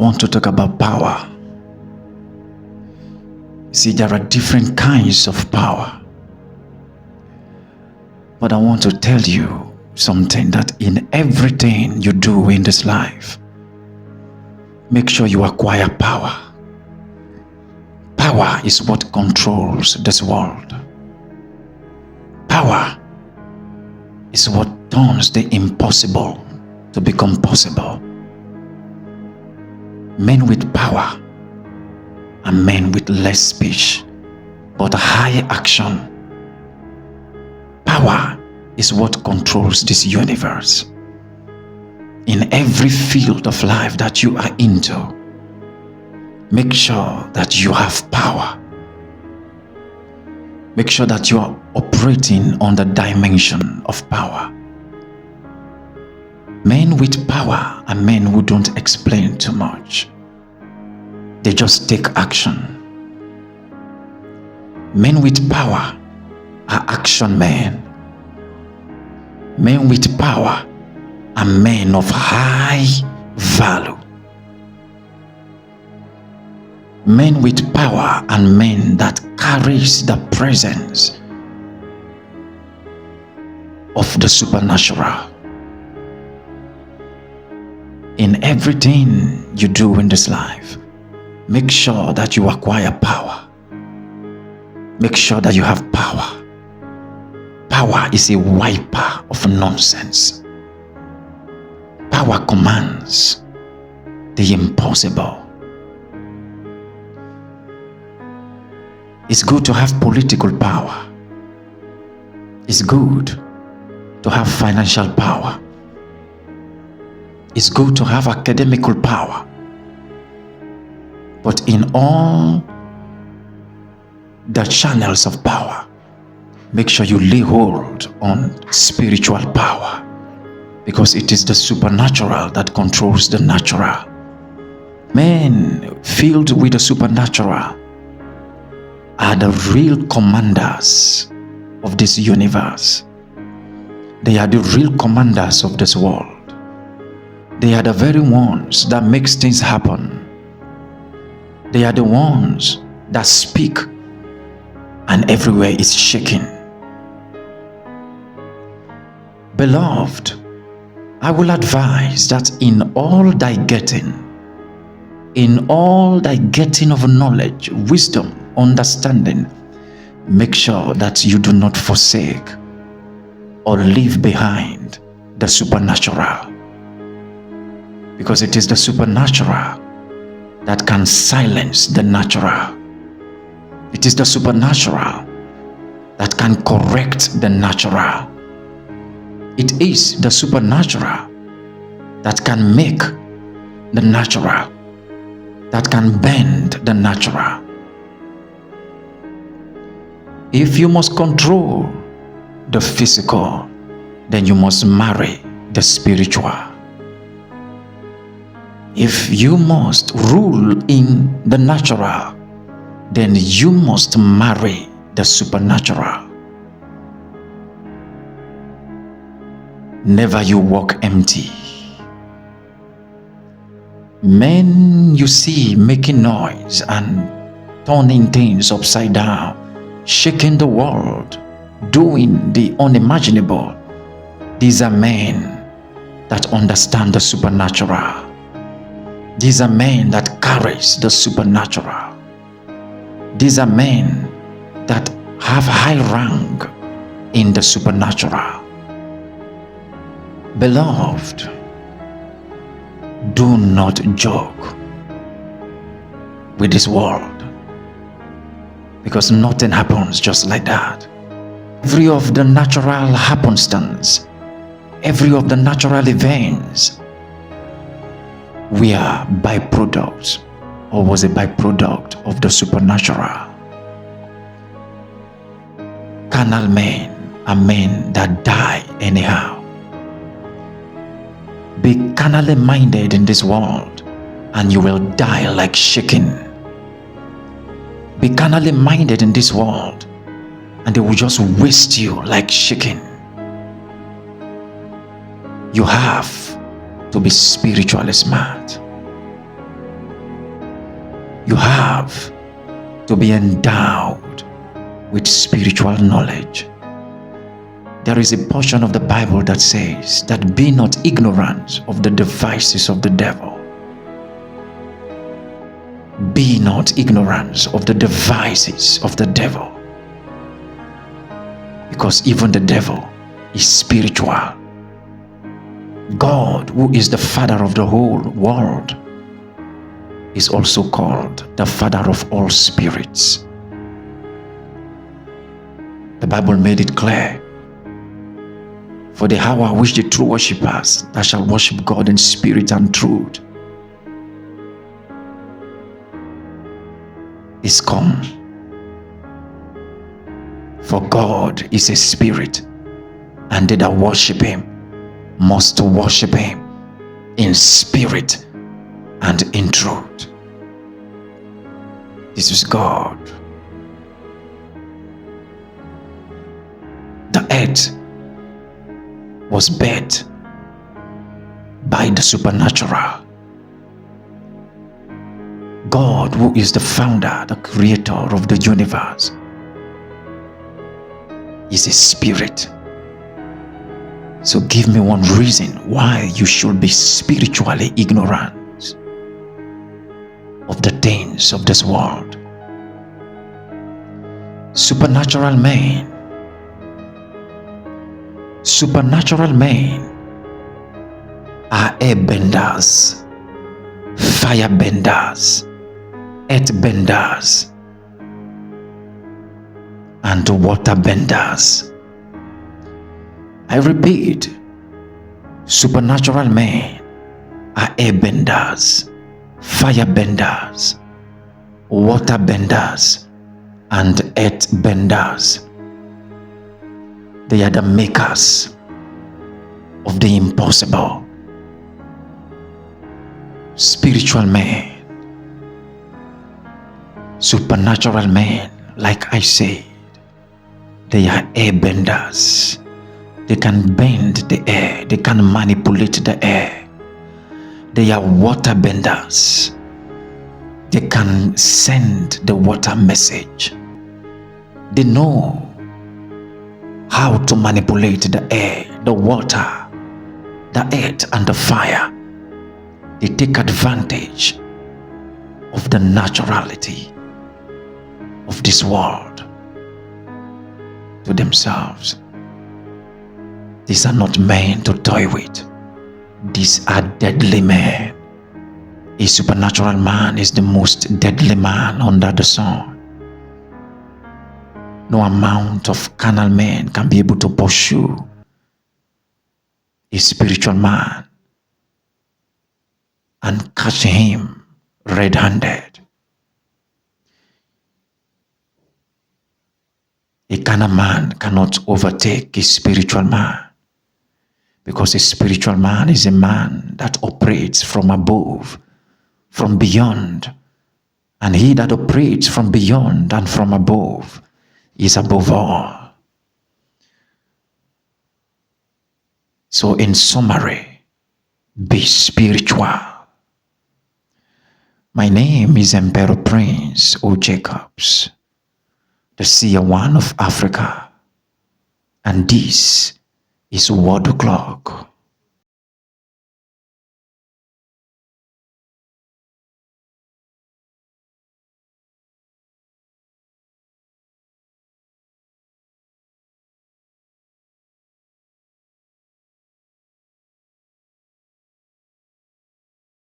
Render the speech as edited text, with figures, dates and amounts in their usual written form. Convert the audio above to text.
want to talk about power. See, there are different kinds of power. But I want to tell you something, that in everything you do in this life, make sure you acquire power. Power is what controls this world. Power is what turns the impossible to become possible. Men with power are men with less speech, but high action. Power is what controls this universe. In every field of life that you are into, make sure that you have power. Make sure that you are operating on the dimension of power. Men with power are men who don't explain too much. They just take action. Men with power are action men. Men with power are men of high value. Men with power and men that carries the presence of the supernatural. In everything you do in this life, make sure that you acquire power. Make sure that you have power. Power is a wiper of nonsense. Power commands the impossible. It's good to have political power. It's good to have financial power. It's good to have academical power. But in all the channels of power, make sure you lay hold on spiritual power, because it is the supernatural that controls the natural. Men filled with the supernatural are the real commanders of this universe. They are the real commanders of this world. They are the very ones that makes things happen. They are the ones that speak and everywhere is shaking. Beloved, I will advise that in all thy getting of knowledge, wisdom, understanding, make sure that you do not forsake or leave behind the supernatural, because it is the supernatural that can silence the natural. It is the supernatural that can correct the natural. It is the supernatural that can make the natural, that can bend the natural. If you must control the physical, then you must marry the spiritual. If you must rule in the natural, then you must marry the supernatural. Never you walk empty. Men you see making noise and turning things upside down, shaking the world, doing the unimaginable. These are men that understand the supernatural. These are men that carries the supernatural. These are men that have high rank in the supernatural. Beloved, do not joke with this world, because nothing happens just like that. Every of the natural happenstance, every of the natural events were byproducts, or was a byproduct of the supernatural. Carnal men are men that die anyhow. Be carnally minded in this world, and you will die like chicken. Be carnally minded in this world, and they will just waste you like chicken. You have to be spiritually smart. You have to be endowed with spiritual knowledge. There is a portion of the Bible that says that be not ignorant of the devices of the devil. Be not ignorant of the devices of the devil. Because even the devil is spiritual. God, who is the Father of the whole world, is also called the Father of all spirits. The Bible made it clear, for the hour which the true worshippers that shall worship God in spirit and truth is come. For God is a spirit, and they that worship him must worship him in spirit and in truth. This is God. The earth was built by the supernatural. God, who is the founder, the creator of the universe, is a spirit. So give me one reason why you should be spiritually ignorant of the things of this world. Supernatural men are airbenders, firebenders, earthbenders, and waterbenders. I repeat, supernatural men are airbenders, firebenders, waterbenders, and earthbenders. They are the makers of the impossible. Spiritual men, supernatural men, like I said, they are airbenders. They can bend the air. They can manipulate the air. They are waterbenders. They can send the water message. They know how to manipulate the air, the water, the earth, and the fire. They take advantage of the naturality of this world to themselves. These are not men to toy with. These are deadly men. A supernatural man is the most deadly man under the sun. No amount of carnal men can be able to pursue a spiritual man and catch him red-handed. A carnal man cannot overtake a spiritual man, because a spiritual man is a man that operates from above, from beyond. And he that operates from beyond and from above is above all. So in summary, be spiritual. My name is Emperor Prince O. Jacobs, the Seer One of Africa, and this is Word O'Clock.